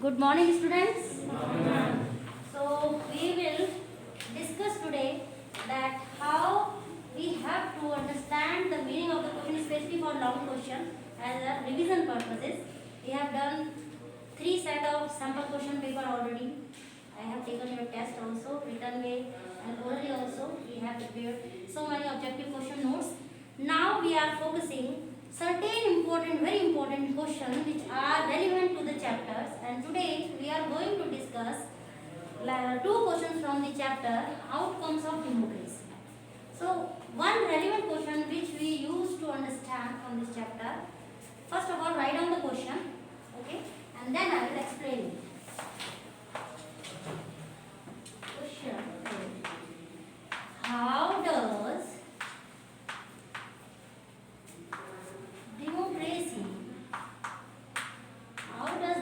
Good morning, students. So we will discuss today that how we have to understand the meaning of the question, especially for long question, as a revision purposes. We have done 3 set of sample question paper already. I have taken your test also, written way and orally also. We have prepared so many objective question notes. Now we are focusing certain important, very important questions which are relevant to the chapters, and today we are going to discuss two questions from the chapter outcomes of democracy. So one relevant question which we use to understand from this chapter. First of all, write down the question, okay, and then I will explain it. Question is, how does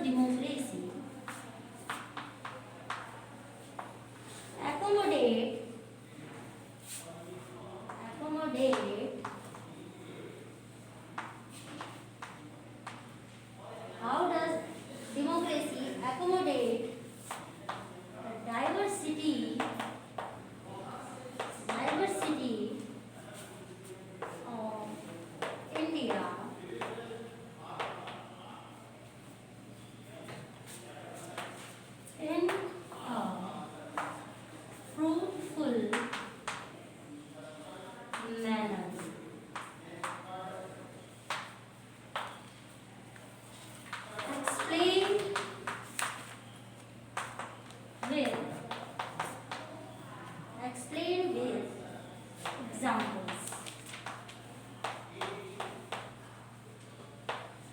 democracy accommodate how does democracy accommodate the diversity of India in a fruitful manner? Explain with examples.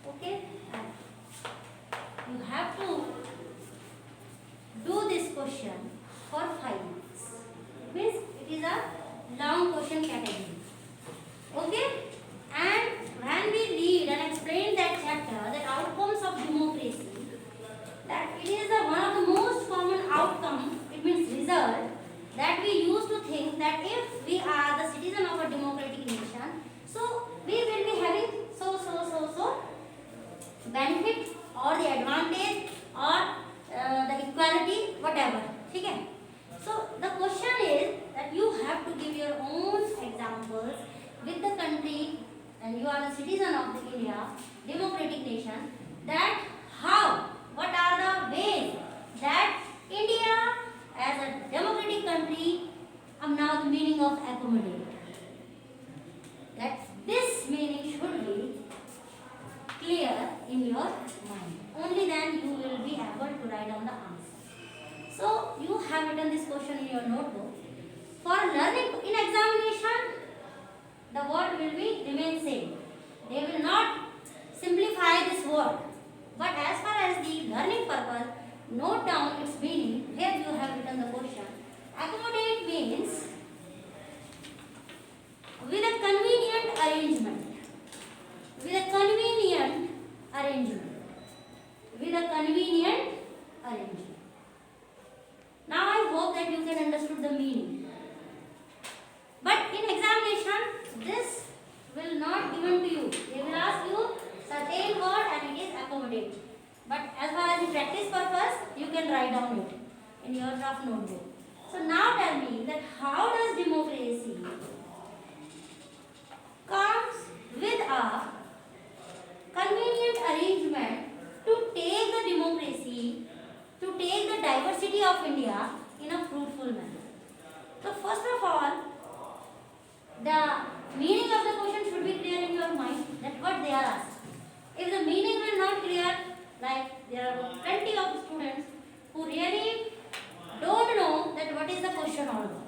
Okay? You have to do this question for 5 minutes. It means it is a long question category. Okay? And when we read and explain that chapter, the outcomes of democracy, that it is one of the most common outcome, it means result, that we used to think that if we are the citizen of a democratic nation, so we will be having so benefit or the advantage or the equality, whatever. Okay? So the question is that you have to give your own examples with the country, and you are the citizen of the India, democratic nation, that how, what are the ways that India as a democratic country, now the meaning of accommodate. That this meaning should be clear in your mind. Only then you will be able to write down the answer. So you have written this question in your notebook. For learning in examination, the word will be remain same. They will not simplify this word. But as far as the learning purpose, note down its meaning. Here you have written the question. Accommodate means with a convenient arrangement. With a convenient arrangement. With a convenient arrangement. Now I hope that you can understood the meaning. But in examination, this will not given to you. They will ask you certain word and it is accommodate. But as far as the practice purpose, you can write down it in your rough notebook. So now tell me that how does democracy comes with a convenient arrangement to take the democracy, to take the diversity of India in a fruitful manner. So first of all, the meaning of the question should be clear in your mind, that what they are asking. If the meaning will not clear, like there are plenty of students who really don't know that what is the question all about.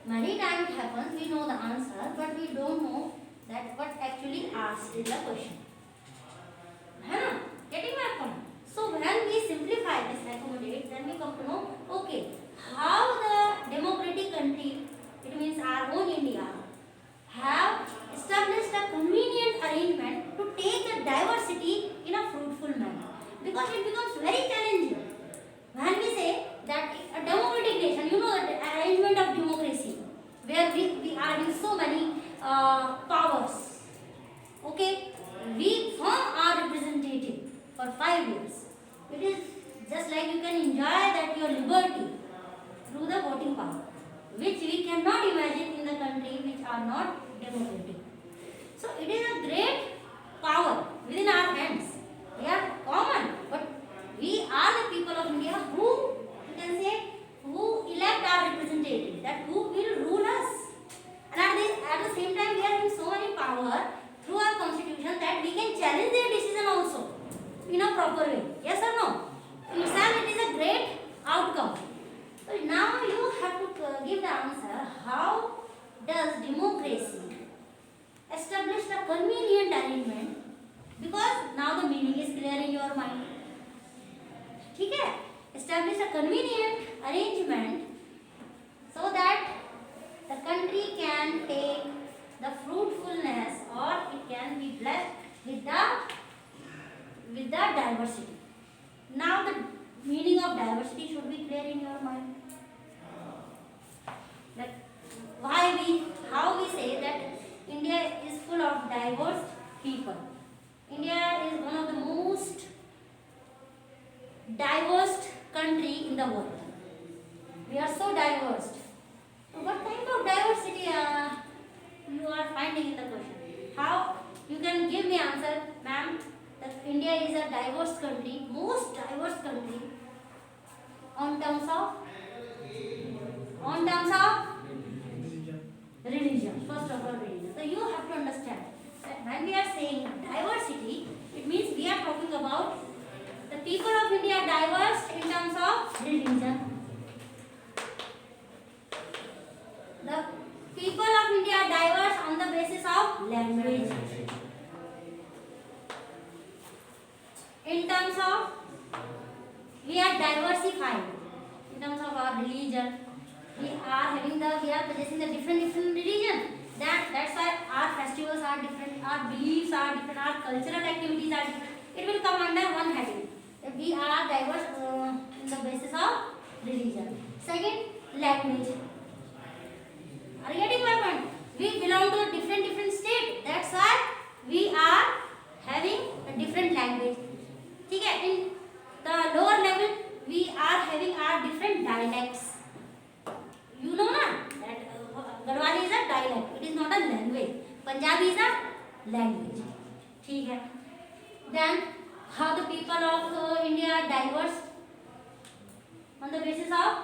Many times it happens, we know the answer, but we don't know that what actually asked is the question. Getting my point? So when we simplify this accommodate, then we come to know, okay, how the democratic country, it means our own India, have established a convenient arrangement to take the diversity in a fruitful manner. Because it becomes very challenging. When we say that a democratic nation, you know the arrangement of democracy, where we are in so many powers. Okay, we form our representative for 5 years. It is just like you can enjoy that your liberty through the voting power, which we cannot imagine in the country which are not democratic. So it is a great power within our hands. We are common, but we are the people of India who, you can say, who elect our representatives, that who will rule us. And at the same time, we are having so many power through our constitution that we can challenge their decision also in a proper way. Yes or no? In itself, it is a great outcome. So now you have to give the answer. How does democracy establish the convenient arrangement? Because now the meaning is clear in your mind. ठीक है? Establish a convenient arrangement so that the country can take the fruitfulness, or it can be blessed with the diversity. Now the meaning of diversity should be clear in your mind. That how we say that India is full of diverse people. India is one of the most diverse country in the world. We are so diverse. So what kind of diversity you are finding in the question? How you can give me answer, ma'am? That India is a diverse country, most diverse country on terms of religion. First of all, religion. So you have to understand that when we are saying diversity, it means we are talking about the people of India are diverse in terms of religion. The people of India are diverse on the basis of language. In terms of, we are diversified in terms of our religion. We are possessing the different religion. That's why our festivals are different, our beliefs are different, our cultural activities are different. It will come under one heading. We are diverse in the basis of religion. Second, language. Are you getting my point? We belong to a different state. That's why we are having a different language. Okay? In the lower level, we are having our different dialects. You know na, that Garhwali is a dialect. It is not a language. Punjabi is a language. Okay? Then, how the people of India are diverse on the basis of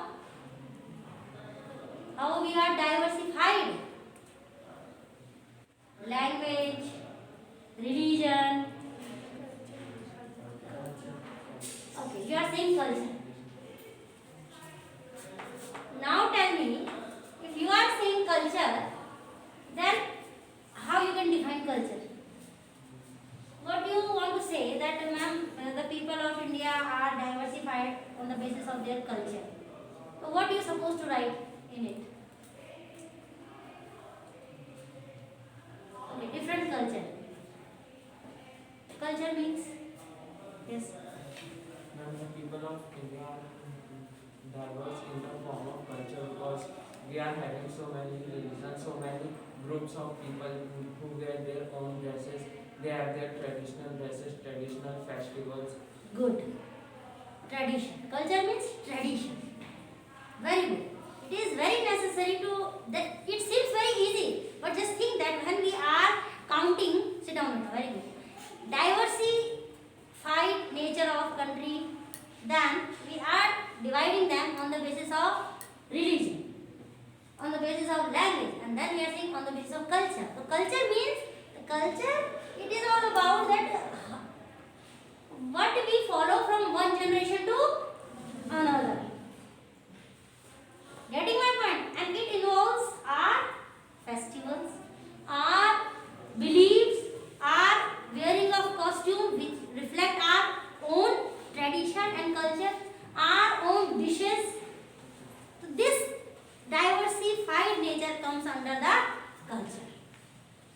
how we are diversified. Language, religion. Okay, you are saying culture. Now tell me, if you are saying culture, then how you can define culture? What do you want to say that, ma'am, the people of India are diversified on the basis of their culture? So what are you supposed to write in it? Okay, different culture. Culture means, yes. Ma'am, the people of India are diverse in the form of culture because we are having so many religions, so many groups of people who wear their own dresses. They have their traditional dresses, traditional festivals. Good. Tradition. Culture means tradition. Very good. It is very necessary to, that it seems very easy, but just think that when we are counting, sit down, very good. Diversified nature of country, then we are dividing them on the basis of religion, on the basis of language, and then we are saying on the basis of culture. So culture means, the culture, it is all about that what we follow from one generation to another. Getting my point? And it involves our festivals, our beliefs, our wearing of costume which reflect our own tradition and culture, our own dishes. So this diversified nature comes under the culture.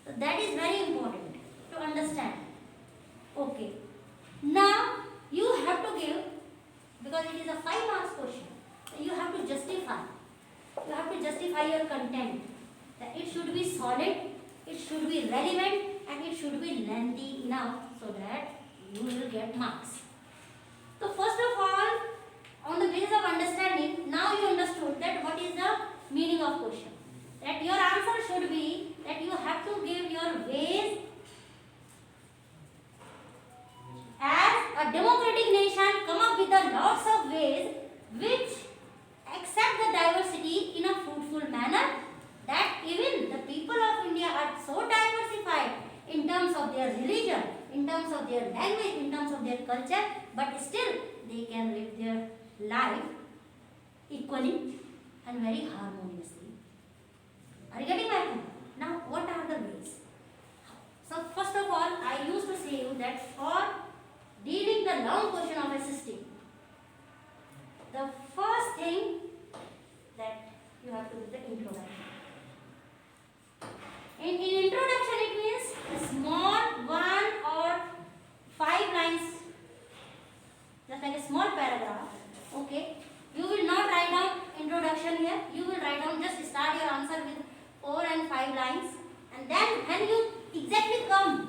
So that is very important to understand. Okay. Now you have to give, because it is a 5 marks question, you have to justify. You have to justify your content. That it should be solid, it should be relevant, and it should be lengthy enough so that you will get marks. So first of all, on the basis of understanding, now you understood that what is the meaning of question. That your answer should be that you have to give your ways as a democratic nation, come up with the lots of ways which accept the diversity in a fruitful manner, that even the people of India are so diversified in terms of their religion, in terms of their language, in terms of their culture, but still they can live their life equally and very harmoniously. Are you getting my point? Now, what are the ways? So, first of all, I used to say you that for dealing the long question of a system, the first thing that you have to do the introduction. In introduction, it means a small 1 or 5 lines, just like a small paragraph. Okay, you will not write down introduction here. You will write down, just start your answer with 4 and 5 lines, and then when you exactly come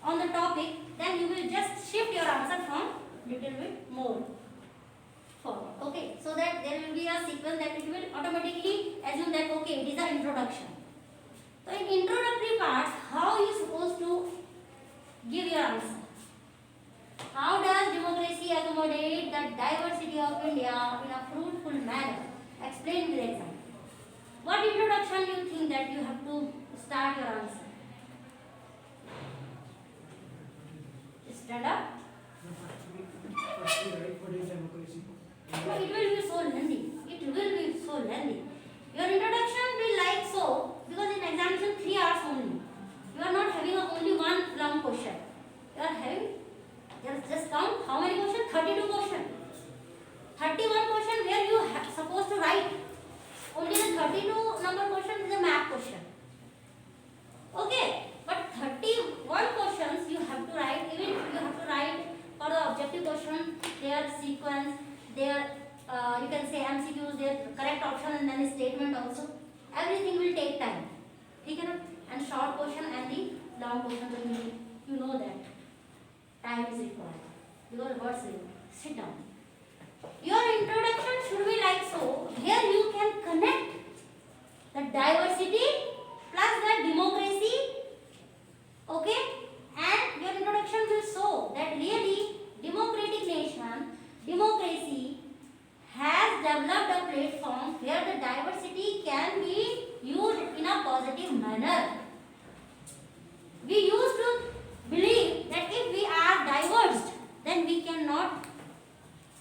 on the topic, then you will just shift your answer from little bit more forward. Okay, so that there will be a sequence that it will automatically assume that okay, it is an introduction. So in introductory parts, how you supposed to give your answer? How does democracy accommodate the diversity of India in a fruitful manner? Explain with example. What introduction you think that you have to start your answer? Stand up. No, it will be so lengthy. It will be so lengthy. Your introduction will be like so, because in examination 3 hours only. You are not having only one long question. You are having, just count how many questions? 32 questions. 31 question where you are supposed to write. Only the 32 number question is a math question. Okay, but 31 questions you have to write. Even you have to write for the objective question, their sequence, their you can say MCQs, their correct option and then a statement also. Everything will take time. ठीक है ना? And short question and the long question will be, you know that time is required. Because what's it? Sit down. Your introduction should be like so. Here you can connect the diversity plus the democracy. Okay? And your introduction will show that really democratic nation, democracy has developed a platform where the diversity can be used in a positive manner. We used to believe that if we are diverse, then we cannot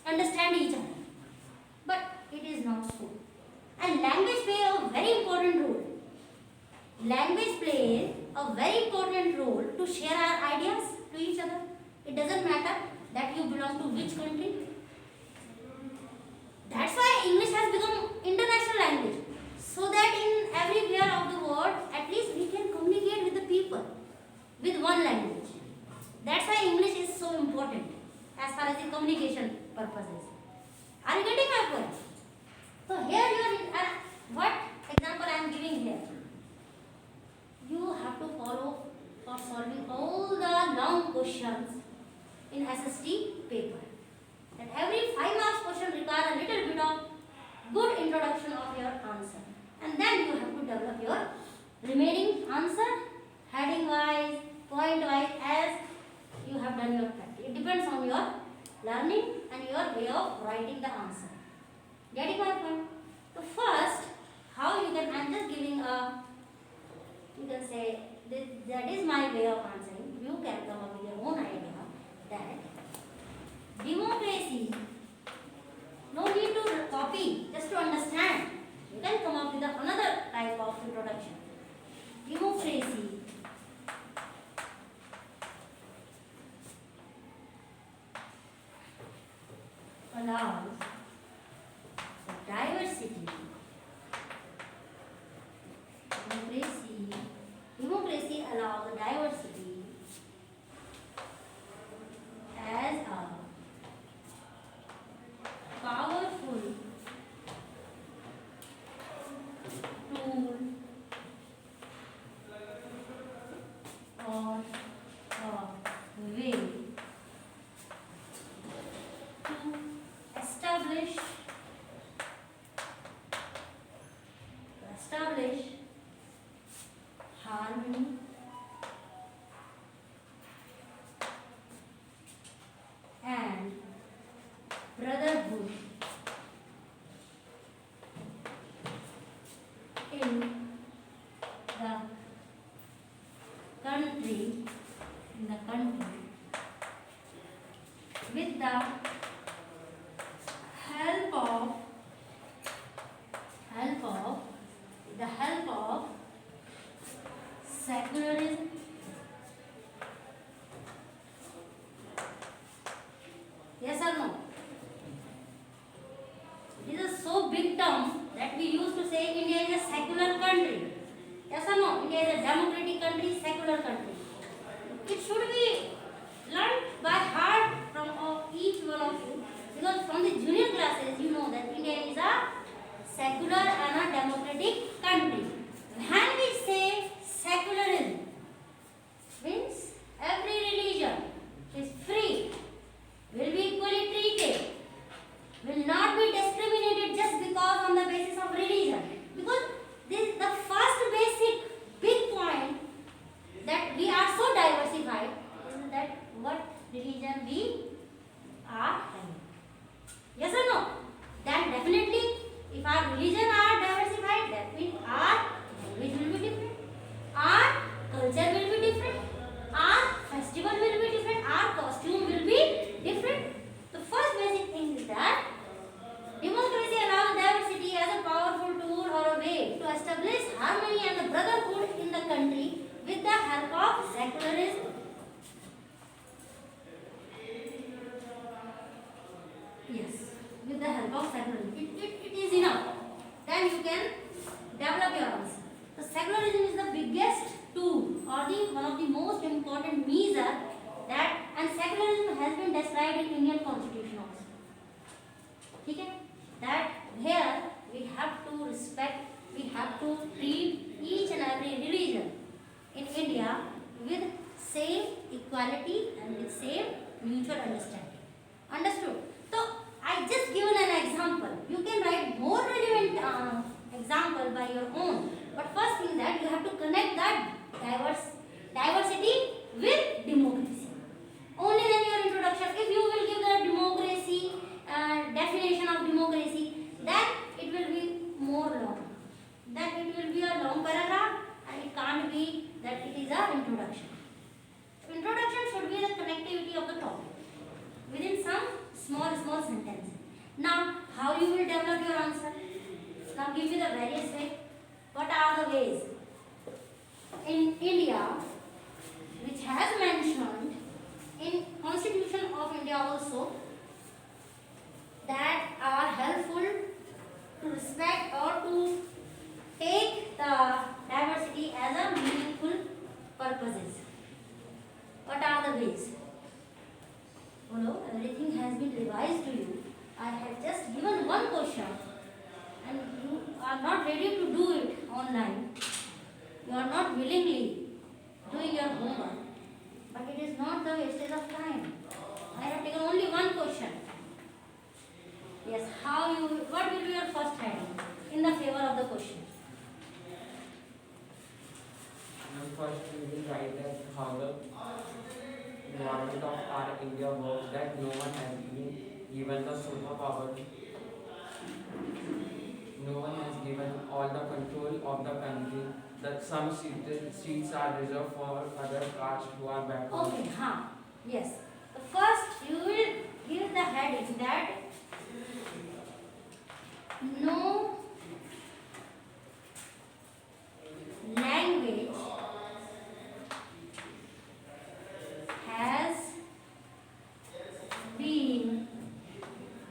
understand each other. But it is not so. And language plays a very important role. Language plays a very important role to share our ideas to each other. It doesn't matter that you belong to which country. That's why English has become international language. So that in everywhere of the world, at least we can communicate with the people with one language. That's why English is so important as far as the communication purposes. Are you getting my point? So here you are, what example I am giving here. You have to follow for solving all the long questions in SST paper. That every 5 marks question require a little bit of good introduction of your answer. And then you have to develop your remaining answer heading wise, point wise, as you have done your practice. It depends on your learning and your way of writing the answer. Getting my point? So first, how you can, I am just giving a, you can say, that is my way of answering. You can come up with your own idea that democracy, no need to copy, just to understand. You can come up with another type of introduction. Democracy allows the diversity. Democracy allows the diversity as a powerful tool or a way establish harmony and brotherhood in the country with the help of secularism, yes or no? This is so big term that we used to say India is a secular country. Yes or no? India is a democratic country, secular country. It should be learned by heart from each one of you, because from the junior classes you know that India is a secular and a democratic country. When we say secularism, means every religion is free, will be equally treated, will not be discriminated just because on the basis of religion. Because this is the first basic big point, that we are so diversified, is that what religion we are having. Yes or no? Then definitely, if our religion are diversified, that means our language will be different, our culture will be different, our festival will be different, our costume will be different. The first basic thing is that democracy allows diversity as a powerful tool or a way to establish harmony and the brotherhood in the country with the help of secularism. Yes, with the help of secularism. It is enough. Then you can develop your answer. So secularism is the biggest tool or the one of the most important measure that, and secularism has been described in Indian Constitution also. Okay? That here we have to respect, we have to treat each and every religion in India with same equality and with same mutual understanding. Understood? So I just given an example. You can write more relevant example by your own. But first thing that you have to connect that diversity with democracy. Only then your introduction. If you will give the democracy definition of democracy, then it will be more long. Then it will be a long paragraph, and it can't be that it is an introduction. Introduction should be the connectivity of the topic within some small sentence. Now, how you will develop your answer? Now, give me the various ways. What are the ways? In India, which has mentioned in Constitution of India also, that are helpful to respect or to take the diversity as a meaningful purposes. What are the ways? Hello, everything has been revised to you. I have just given one question and you are not ready to do it online. You are not willingly doing your homework. But it is not the wastage of time. I have taken only one question. Yes, what will be your first heading in the favor of the question? First, we will write that how the government of our India works, that no one has been given the superpower. No one has given all the control of the country. That some seats are reserved for other castes who are backward. Okay, yes. So first, you will give the heading that no language has been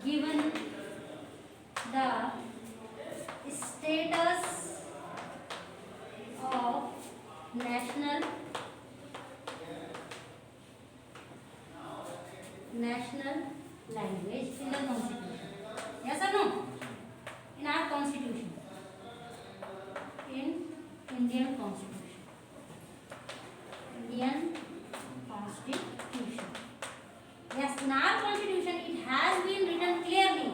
given the status of national language in the Constitution. Yes or no? In our Constitution. In Indian Constitution. Indian Constitution. Yes, in our Constitution it has been written clearly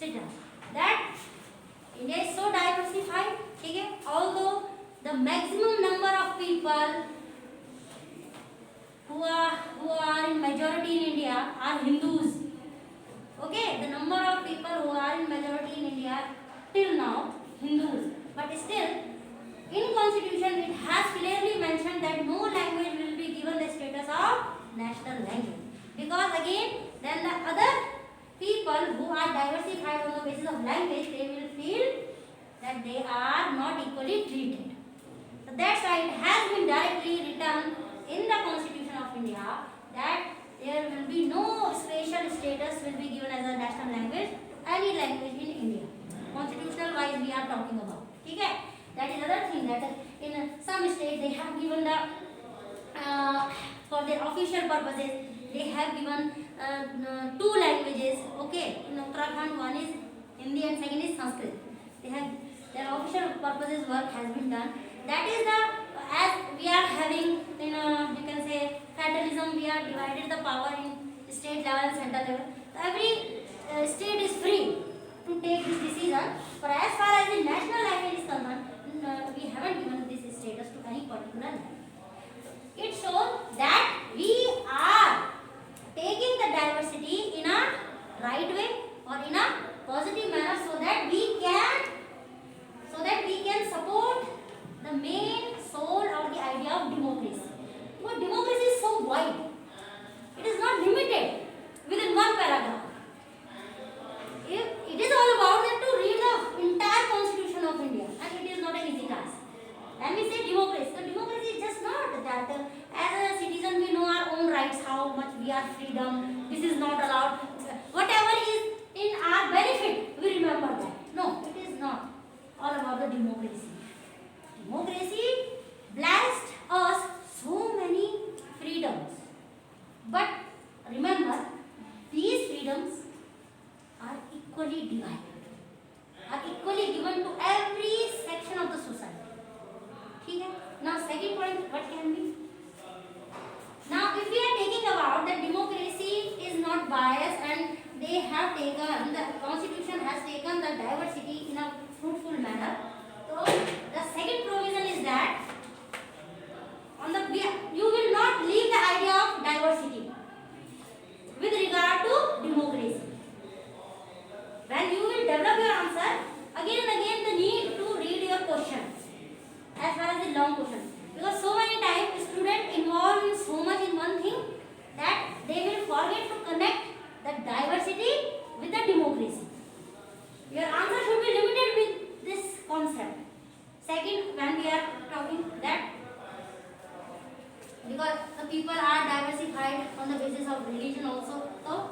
sit down. That India is so diversified, okay? Although the maximum number of people who are in majority in India are Hindus. Okay, the number of people who are in majority in India till now Hindus, but still in constitution it has clearly mentioned that no language will be given the status of national language, because again then the other people who are diversified on the basis of language, they will feel that they are not equally treated. So that's why it has been directly written in the Constitution of India that there will be no special status will be given as a national language to any language in India. Constitutional wise we are talking about. Okay? That is other thing, that in some states they have given the for their official purposes they have given two languages. Okay, in Uttarakhand one is Hindi and second is Sanskrit. They have their official purposes work has been done. That is the, as we are having in you can say federalism, we are divided the power in state level and central level. So every state is free to take this decision. But as far as the national language is concerned, we haven't given this status to any particular language. It shows that we are taking the diversity in a right way or in a positive manner, so that we can support the main soul or the idea of democracy. Because democracy is so wide, it is not limited within one paragraph. It is all about that to read the entire Constitution of India, and it is not an easy task. When we say democracy, so democracy is just not that as a citizen we know our own rights, how much we are freedom, this is not allowed, whatever is in our benefit, we remember that. No, it is not all about the democracy. Democracy blessed us so many freedoms. But remember, these freedoms are equally divided, are equally given to every section of the society. Okay? Now, second point, what can be? Now, if we are taking about that democracy is not biased and they have taken, the constitution has taken the diversity in a fruitful manner. So, the second provision is that you will not leave the idea of diversity with regard to democracy. When you will develop your answer, again and again the need to read your question as far as the long question. Because so many times students involved in so much in one thing that they will forget to connect the diversity with the democracy. Your answer should be limited with this concept. Second, when we are talking that because the people are diversified on the basis of religion also, so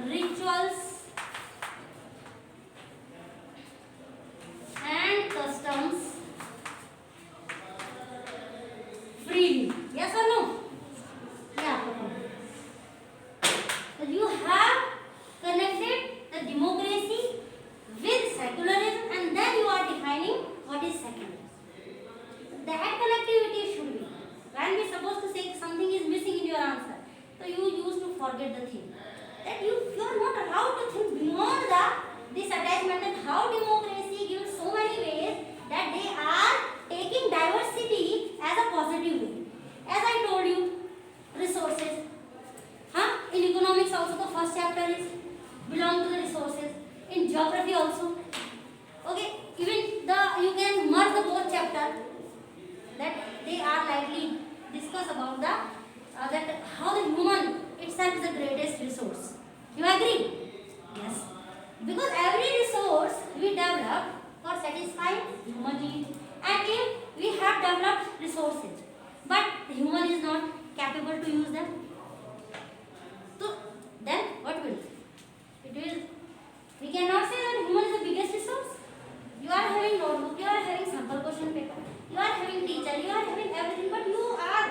rituals and customs freely. Yes or no? Yeah. So you have connected the democracy with secularism, and then you are defining what is secularism. That connectivity should be. When we supposed to say something is missing in your answer, so you used to forget the thing. That you are not allowed to think beyond this attachment, that how democracy gives so many ways that they are taking diversity as a positive way. As I told you, resources. In economics also the first chapter is belong to the resources. In geography also. Okay, even you can merge the both chapter, that they are likely discuss about that how the human itself is the greatest resource. You agree? Yes. Because every resource we develop for satisfying human needs, and if we have developed resources, but the human is not capable to use them, so then what will it will? We cannot say that human is the biggest resource. You are having notebook, you are having sample question paper, you are having teacher, you are having everything, but you are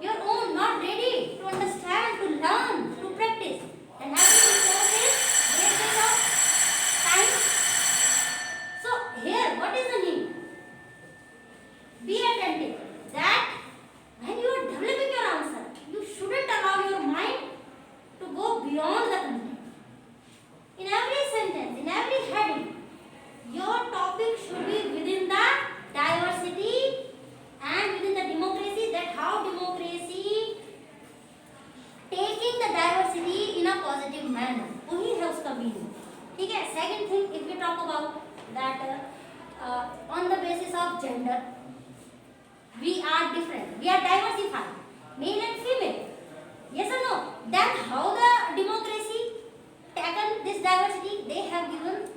your own not ready to understand, to learn, to practice. And every resource is wastage of time. So here, what is the need? Be attentive that when you are developing your answer, you shouldn't allow your mind to go beyond the content. In every sentence, in every heading, your topic should be within the diversity and within the democracy, that how democracy taking the diversity in a positive manner. वही है उसका meaning. ठीक है. Second thing, if we talk about that on the basis of gender, we are different. We are diversified, male and female. Yes or no? Then how the democracy taken this diversity? They have given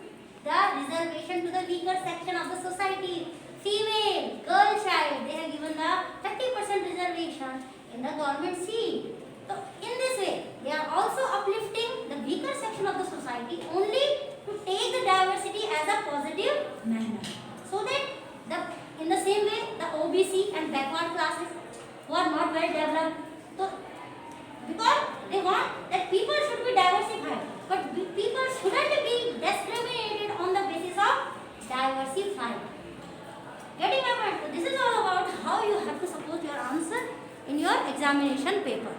the reservation to the weaker section of the society. Female, girl child, they have given the 30% reservation in the government seat. So in this way, they are also uplifting the weaker section of the society only to take the diversity as a positive manner. So that in the same way, the OBC and backward classes who are not well developed, so because they want that people should be diversified, but people shouldn't be discriminated on the basis of diversified. Getting my point? So this is all about how you have to support your answer in your examination paper.